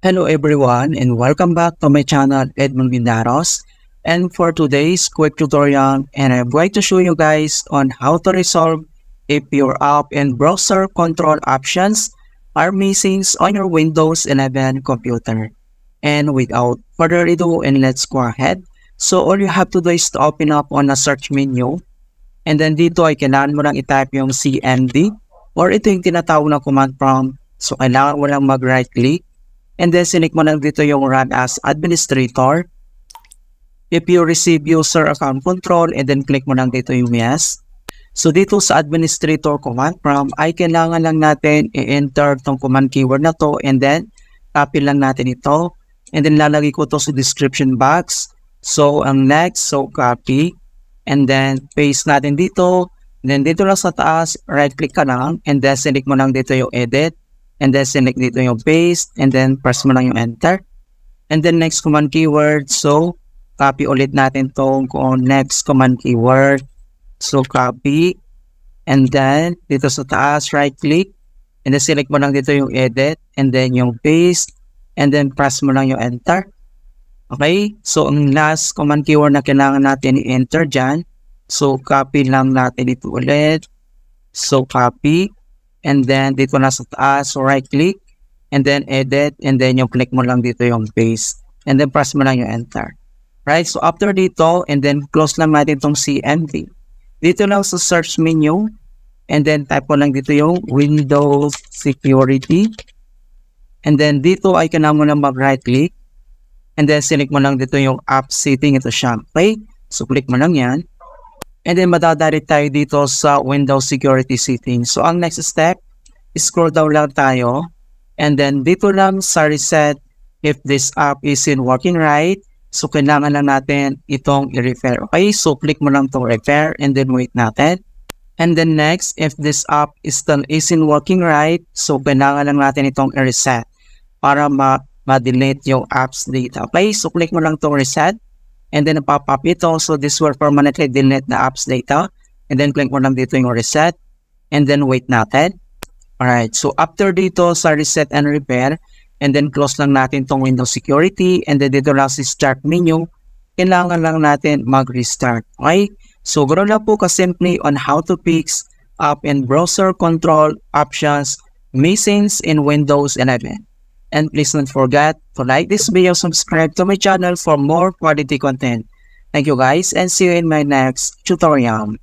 Hello everyone and welcome back to my channel Edmond Vindaros. And for today's quick tutorial, and I'm going to show you guys on how to resolve if your app and browser control options are missing on your Windows 11 computer. And without further ado, and let's go ahead. So all you have to do is to open up on a search menu. And then dito ay kailangan mo lang i-type yung CMD or ito yung tinatawag na command prompt. So kailangan mo lang mag-right click. And then select mo lang dito yung run as administrator. If you receive user account control, and then click mo lang dito yung yes. So dito sa administrator command prompt ay kailangan lang natin i-enter tong command keyword na to, and then copy lang natin ito. And then lalagay ko to sa description box. So ang next, so copy. And then paste natin dito. And then dito lang sa taas, right click ka lang. And then select mo lang dito yung edit. And then select dito yung paste, and then press mo lang yung enter. And then next command keyword, so copy ulit natin tong next command keyword. So copy, and then dito sa taas, right click, and then select mo lang dito yung edit, and then yung paste, and then press mo lang yung enter. Okay, so ang last command keyword na kailangan natin i-enter dyan, so copy lang natin ito ulit. So copy. And then dito na sa taas, so right click, and then edit, and then yung click mo lang dito yung paste, and then press mo lang yung enter. Right, so after dito, and then close lang natin itong CMD. Dito lang sa search menu, and then type mo lang dito yung Windows Security. And then dito ay kailangan mo lang mag-right click, and then select mo lang dito yung app setting, ito siya. Okay, so click mo lang yan. And then madadirect tayo dito sa Windows Security Settings. So ang next step, scroll down lang tayo. And then dito lang sa reset, if this app isn't working right, so kailangan lang natin itong i-repair. Okay, so click mo lang itong repair, and then wait natin. And then next, if this app still isn't working right, so kailangan lang natin itong i-reset para ma-delete yung apps data. Okay, so click mo lang itong reset. And then pop up ito, so this will permanently delete the apps data. And then click mo lang dito yung reset. And then wait natin. Alright, so after dito sa reset and repair, and then close lang natin tong Windows Security. And then dito lang sa start menu, kailangan lang natin mag-restart. Okay, so ganoon lang po kasimple on how to fix app and browser control options missing in Windows 11. And please don't forget to like this video, subscribe to my channel for more quality content. Thank you guys, and see you in my next tutorial.